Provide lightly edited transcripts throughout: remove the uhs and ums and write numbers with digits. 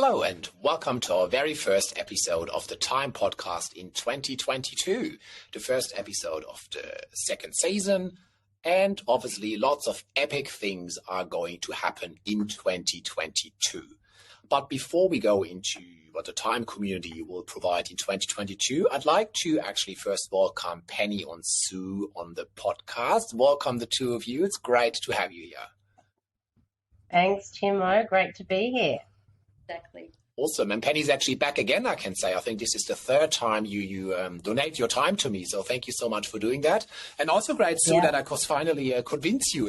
Hello and welcome to our very first episode of the Time podcast in 2022, the first episode of the second season, and obviously lots of epic things are going to happen in 2022. But before we go into what the Time community will provide in 2022, I'd like to actually first welcome Penny and Sue on the podcast. Welcome the two of you. It's great to have you here. Thanks, Timo. Great to be here. Exactly. Awesome. And Penny's actually back again, I can say. I think this is the third time you donate your time to me. So thank you so much for doing that. And also great, Sue, that I could finally convince you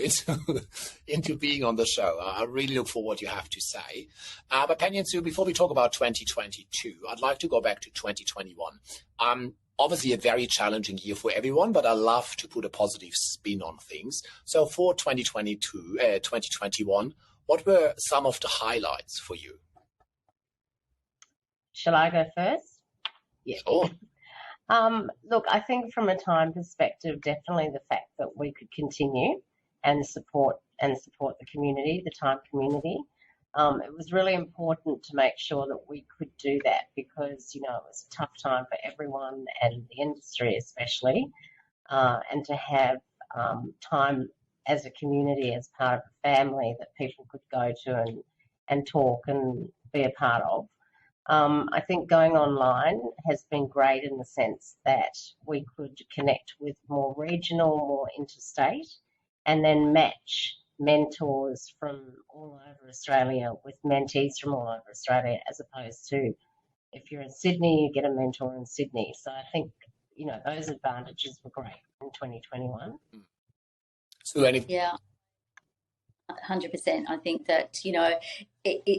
into being on the show. I really look forward to what you have to say. But Penny and Sue, before we talk about 2022, I'd like to go back to 2021. Obviously a very challenging year for everyone, but I love to put a positive spin on things. So for 2021, what were some of the highlights for you? Shall I go first? Yeah. Sure. Look, I think from a time perspective, definitely the fact that we could continue and support the community, the Time community. It was really important to make sure that we could do that because, it was a tough time for everyone and the industry especially, and to have time as a community, as part of a family that people could go to and talk and be a part of. I think going online has been great in the sense that we could connect with more regional, more interstate, and then match mentors from all over Australia with mentees from all over Australia, as opposed to if you're in Sydney, you get a mentor in Sydney. So I think, those advantages were great in 2021. So Yeah. 100%. I think that,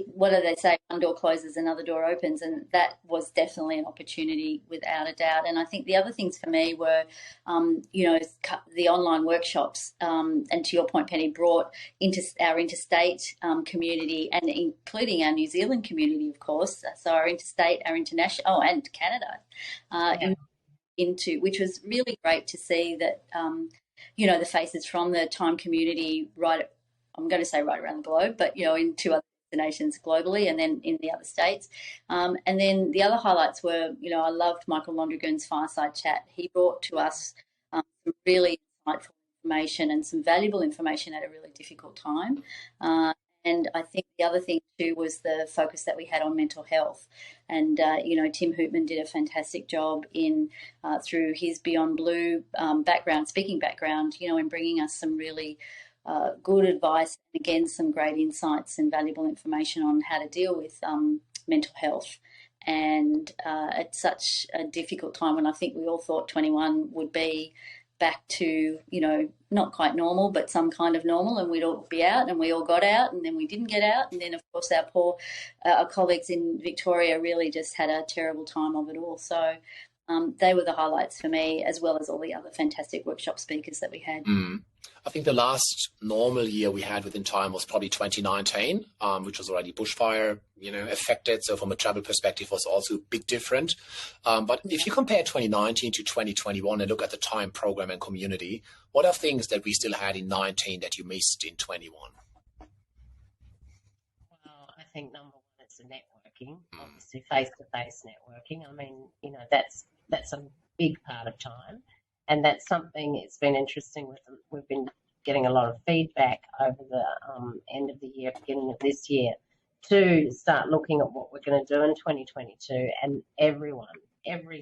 what do they say? One door closes, another door opens, and that was definitely an opportunity without a doubt. And I think the other things for me were, the online workshops, and to your point, Penny, brought into our interstate community and including our New Zealand community, of course. So our interstate, our international, and Canada, into which was really great to see that, the faces from the Time community I'm going to say right around the globe, but, in two other destinations globally and then in the other states. And then the other highlights were, I loved Michael Londragan's Fireside Chat. He brought to us some really insightful information and some valuable information at a really difficult time. And I think the other thing too was the focus that we had on mental health. And, Tim Hoopman did a fantastic job through his Beyond Blue speaking background, in bringing us some really good advice, and again, some great insights and valuable information on how to deal with mental health. And at such a difficult time when I think we all thought 21 would be back to, not quite normal, but some kind of normal, and we'd all be out, and we all got out, and then we didn't get out. And then, of course, our colleagues in Victoria really just had a terrible time of it all. So they were the highlights for me, as well as all the other fantastic workshop speakers that we had. I think the last normal year we had within Time was probably 2019, which was already bushfire, affected. So from a travel perspective was also a bit different. But if you compare 2019 to 2021 and look at the Time program and community, what are things that we still had in 19 that you missed in 21? Well, I think number one is the networking, obviously face-to-face networking. I mean, that's a big part of Time. And that's something, it's been interesting. We've been getting a lot of feedback over the end of the year, beginning of this year, to start looking at what we're going to do in 2022. And every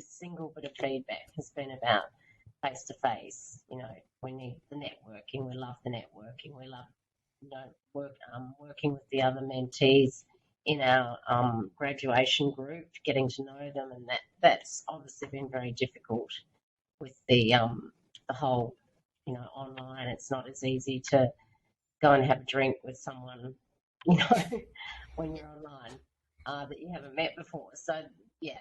single bit of feedback has been about face-to-face. We need the networking. We love the networking. We love, working with the other mentees in our graduation group, getting to know them. And that's obviously been very difficult with the whole, online. It's not as easy to go and have a drink with someone, when you're online that you haven't met before. So, yeah,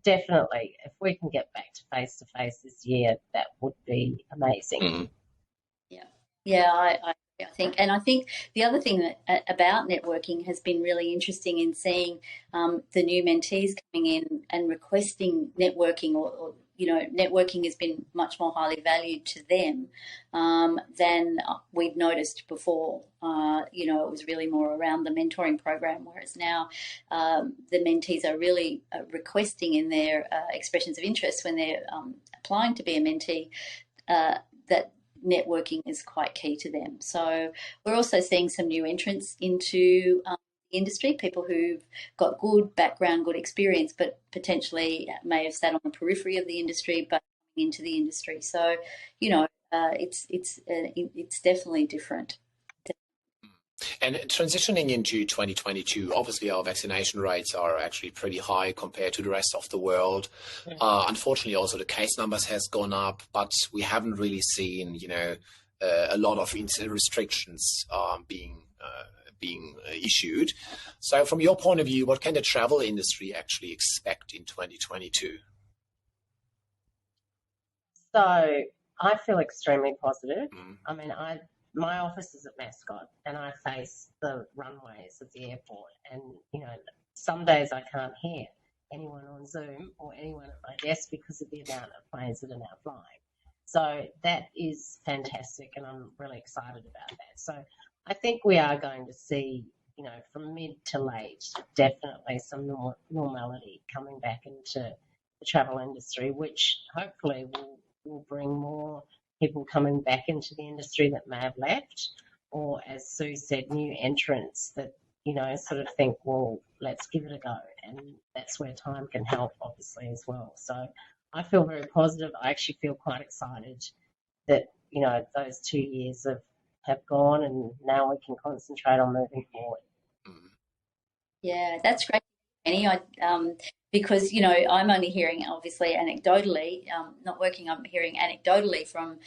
definitely, if we can get back to face this year, that would be amazing. Mm-hmm. Yeah, I I think. And I think the other thing about networking has been really interesting in seeing the new mentees coming in and requesting networking, or networking has been much more highly valued to them than we'd noticed before. It was really more around the mentoring program, whereas now the mentees are really requesting in their expressions of interest when they're applying to be a mentee that networking is quite key to them. So we're also seeing some new entrants into the industry, people who've got good background, good experience, but potentially may have sat on the periphery of the industry, but into the industry. So, it's definitely different. And transitioning into 2022, obviously our vaccination rates are actually pretty high compared to the rest of the world. Unfortunately, also the case numbers has gone up, but we haven't really seen, a lot of restrictions being issued. So from your point of view, what can the travel industry actually expect in 2022? So I feel extremely positive. I mean, my office is at Mascot and I face the runways of the airport, and some days I can't hear anyone on Zoom or anyone at my desk because of the amount of planes that are now flying. So that is fantastic, and I'm really excited about that. So I think we are going to see, from mid to late, definitely some normality coming back into the travel industry, which hopefully will bring more people coming back into the industry that may have left, or, as Sue said, new entrants that, sort of think, well, let's give it a go. And that's where time can help, obviously, as well. So I feel very positive. I actually feel quite excited that, those 2 years have gone, and now we can concentrate on moving forward. Yeah, that's great, Penny. Because I'm only hearing, obviously, anecdotally, not working. I'm hearing anecdotally from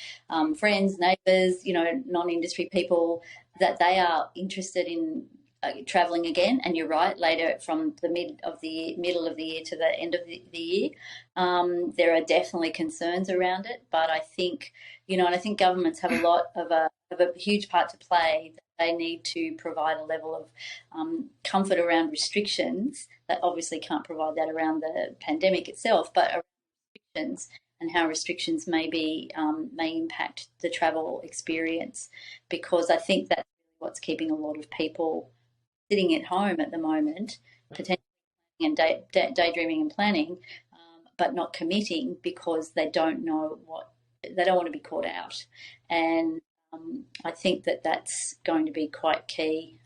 friends, neighbours, non-industry people, that they are interested in travelling again. And you're right, later from the middle of the year to the end of the year, there are definitely concerns around it. But I think, and I think governments have a huge part to play. They need to provide a level of comfort around restrictions. That obviously can't provide that around the pandemic itself, but around restrictions and how restrictions may impact the travel experience, because I think that's what's keeping a lot of people sitting at home at the moment, potentially and daydreaming and planning, but not committing because they don't know they don't want to be caught out. And I think that's going to be quite key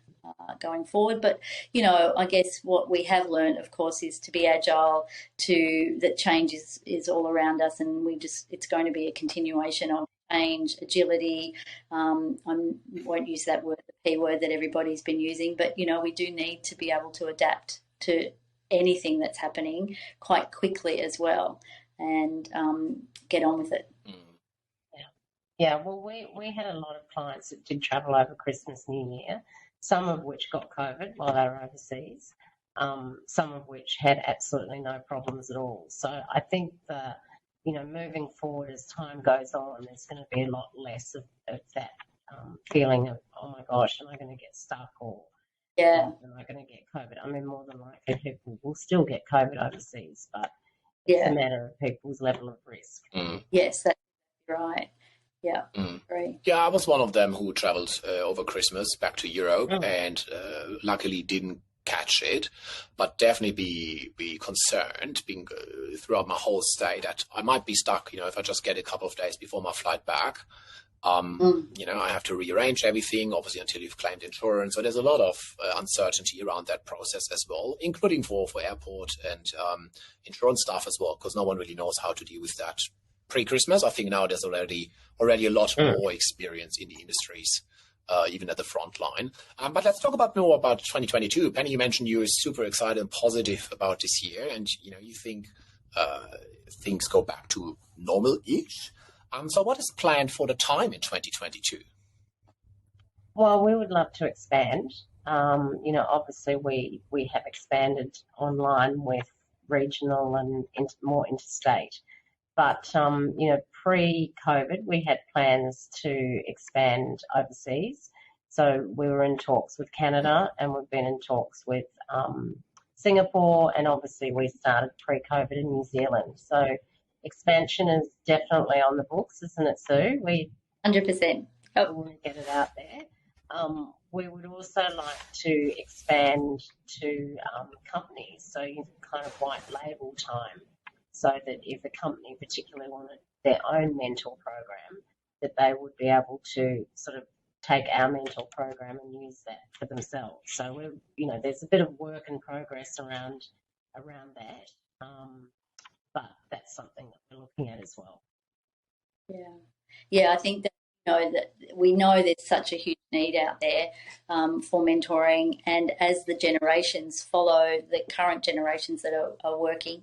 going forward. But, I guess what we have learned, of course, is to be agile, that change is all around us, and it's going to be a continuation of change, agility. I won't use that word, the P word that everybody's been using, but, we do need to be able to adapt to anything that's happening quite quickly as well, and get on with it. Yeah, well, we had a lot of clients that did travel over Christmas, New Year, some of which got COVID while they were overseas, some of which had absolutely no problems at all. So I think moving forward as time goes on, there's going to be a lot less of that feeling of, oh my gosh, am I going to get stuck, or am I going to get COVID? I mean, more than likely people will still get COVID overseas, but it's a matter of people's level of risk. Yes, that's right. Yeah, great. Yeah, I was one of them who traveled over Christmas back to Europe and luckily didn't catch it, but definitely be concerned throughout my whole stay that I might be stuck, if I just get a couple of days before my flight back. I have to rearrange everything, obviously, until you've claimed insurance. So there's a lot of uncertainty around that process as well, including for airport and insurance staff as well, because no one really knows how to deal with that pre-Christmas. I think now there's already a lot more experience in the industries, even at the front line. But let's talk more about 2022. Penny, you mentioned you were super excited and positive about this year, and you think things go back to normal-ish. So what is planned for the time in 2022? Well, we would love to expand. Obviously we have expanded online with regional and more interstate. But, pre-COVID, we had plans to expand overseas. So we were in talks with Canada, and we've been in talks with Singapore, and obviously we started pre-COVID in New Zealand. So expansion is definitely on the books, isn't it, Sue? We 100%. want to get it out there. We would also like to expand to companies, so you kind of white label time, so that if a company particularly wanted their own mentor program, that they would be able to sort of take our mentor program and use that for themselves. So we're, there's a bit of work in progress around that, but that's something that we're looking at as well. Yeah. I think that that we know there's such a huge need out there for mentoring, and as the generations follow the current generations that are working,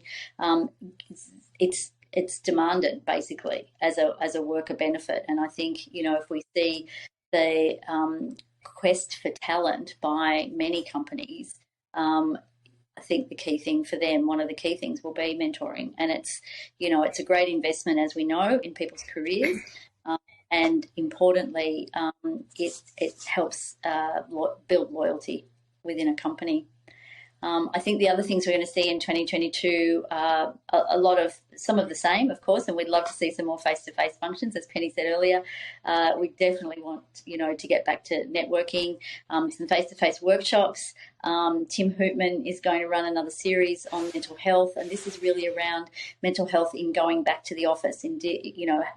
it's demanded basically as a worker benefit. And I think if we see the quest for talent by many companies, I think the key thing for them, one of the key things, will be mentoring, and it's a great investment, as we know, in people's careers. And importantly, it helps build loyalty within a company. I think the other things we're going to see in 2022 are some of the same, of course, and we'd love to see some more face-to-face functions, as Penny said earlier. We definitely want, to get back to networking, some face-to-face workshops. Tim Hoopman is going to run another series on mental health, and this is really around mental health in going back to the office,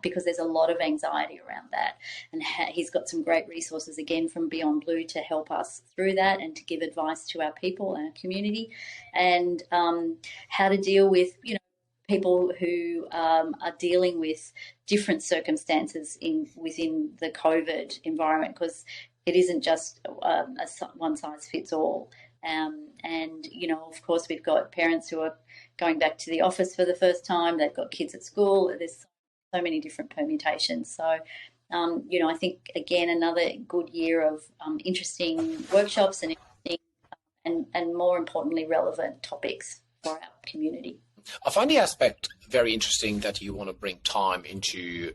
because there's a lot of anxiety around that, and he's got some great resources again from Beyond Blue to help us through that and to give advice to our people and our community, and how to deal with people who are dealing with different circumstances within the COVID environment, because it isn't just a one size fits all. And, of course, we've got parents who are going back to the office for the first time. They've got kids at school. There's so many different permutations. So, I think, again, another good year of interesting workshops and more importantly, relevant topics for our community. I find the aspect very interesting that you want to bring time into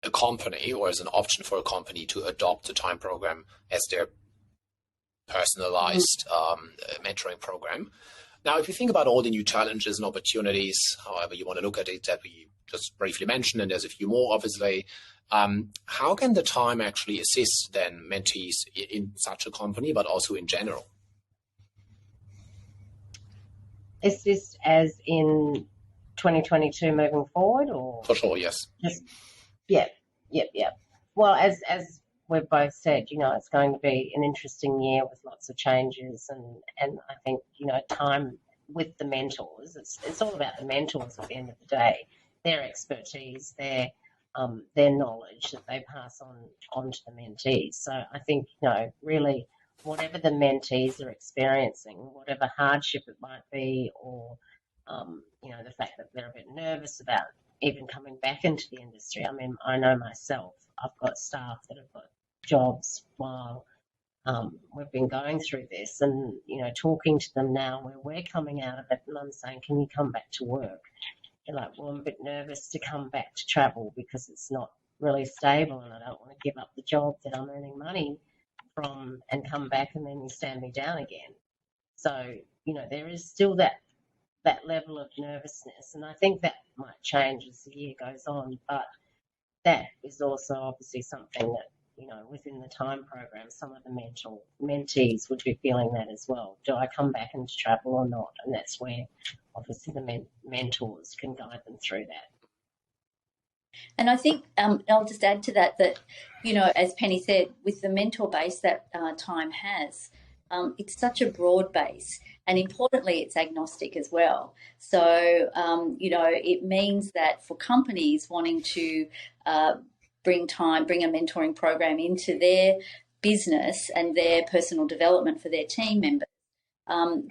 a company, or as an option for a company to adopt a time program as their personalized mentoring program. Now, if you think about all the new challenges and opportunities, however you want to look at it, that we just briefly mentioned, and there's a few more, obviously, how can the time actually assist then mentees in such a company, but also in general? Assist as in 2022 moving forward, or? For sure, yes. Yeah. Well, as we've both said, it's going to be an interesting year with lots of changes, and I think, time with the mentors, it's all about the mentors at the end of the day, their expertise, their knowledge that they pass on to the mentees. So I think, really, whatever the mentees are experiencing, whatever hardship it might be, or, the fact that they're a bit nervous about even coming back into the industry. I mean, I know myself, I've got staff that have got jobs while we've been going through this, and, talking to them now where we're coming out of it, and I'm saying, can you come back to work? They're like, well, I'm a bit nervous to come back to travel because it's not really stable, and I don't want to give up the job that I'm earning money from and come back and then you stand me down again. So, there is still that level of nervousness, and I think that might change as the year goes on, but that is also obviously something that, within the time program, some of the mentees would be feeling that as well. Do I come back into travel or not? And that's where obviously the mentors can guide them through that. And I think I'll just add to that, as Penny said, with the mentor base that Time has, it's such a broad base, and importantly, it's agnostic as well. So, it means that for companies wanting to bring a mentoring program into their business and their personal development for their team members,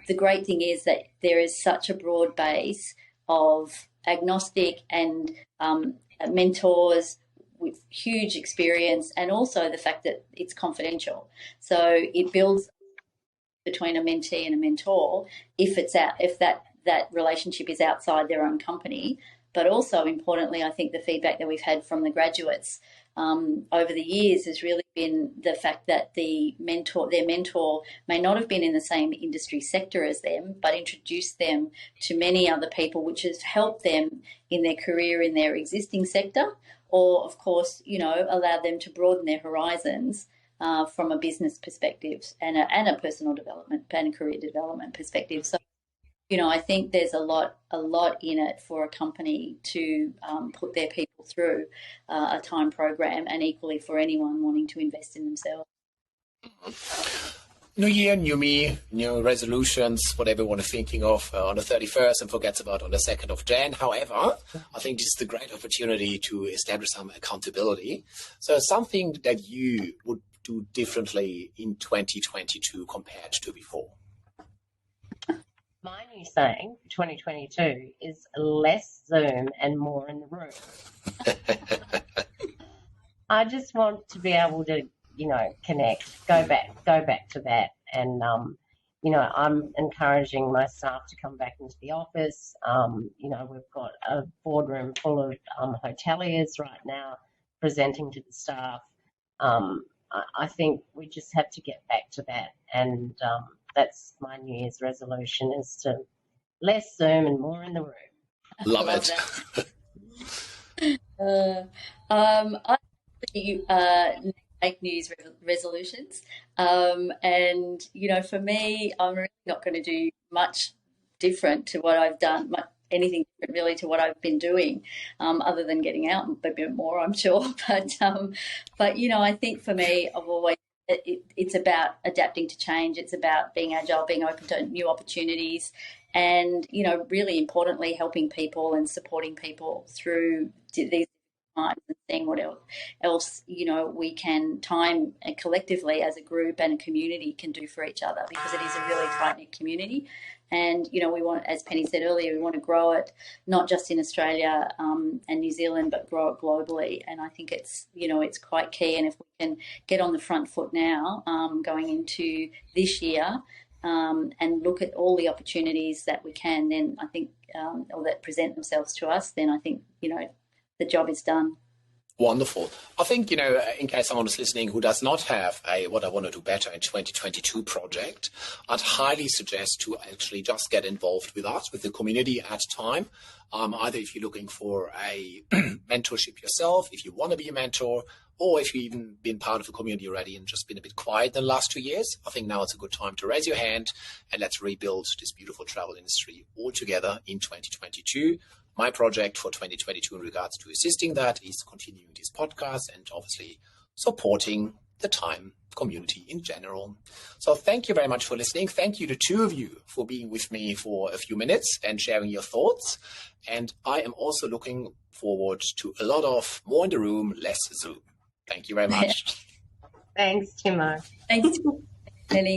the great thing is that there is such a broad base of agnostic and mentors with huge experience, and also the fact that it's confidential. So it builds between a mentee and a mentor if that relationship is outside their own company. But also importantly, I think the feedback that we've had from the graduates over the years has really been the fact that their mentor may not have been in the same industry sector as them, but introduced them to many other people, which has helped them in their career in their existing sector, or of course, allowed them to broaden their horizons from a business perspective and a personal development and career development perspective. So, I think there's a lot in it for a company to put their people through a time program, and equally for anyone wanting to invest in themselves. New year, new me, new resolutions, what everyone is thinking of on the 31st and forgets about on the 2nd of Jan. However, I think this is a great opportunity to establish some accountability. So something that you would do differently in 2022 compared to before. My new saying for 2022 is less Zoom and more in the room. I just want to be able to, connect, go back to that. And, I'm encouraging my staff to come back into the office. We've got a boardroom full of hoteliers right now presenting to the staff. I think we just have to get back to that. And that's my New Year's resolution, is to less Zoom and more in the room. Love it. I make New Year's resolutions. And, for me, I'm really not going to do much different to what I've done, anything different really to what I've been doing, other than getting out a bit more, I'm sure. But I think for me, I've always, it's about adapting to change. It's about being agile, being open to new opportunities, and, really importantly, helping people and supporting people through these times and seeing what else we can time and collectively as a group and a community can do for each other, because it is a really tight-knit community. And, we want, as Penny said earlier, we want to grow it not just in Australia and New Zealand, but grow it globally. And I think it's, it's quite key. And if we can get on the front foot now, going into this year, and look at all the opportunities that we can, then I think, or that present themselves to us, then I think, the job is done. Wonderful. I think, in case someone is listening who does not have a What I Want to Do Better in 2022 project, I'd highly suggest to actually just get involved with us, with the community at Time. Either if you're looking for a mentorship yourself, if you want to be a mentor, or if you've even been part of the community already and just been a bit quiet in the last 2 years, I think now it's a good time to raise your hand and let's rebuild this beautiful travel industry all together in 2022. My project for 2022 in regards to assisting that is continuing this podcast and obviously supporting the Time community in general. So thank you very much for listening. Thank you to two of you for being with me for a few minutes and sharing your thoughts. And I am also looking forward to a lot of more in the room, less Zoom. Thank you very much. Thanks, Timo. Thanks, Penny.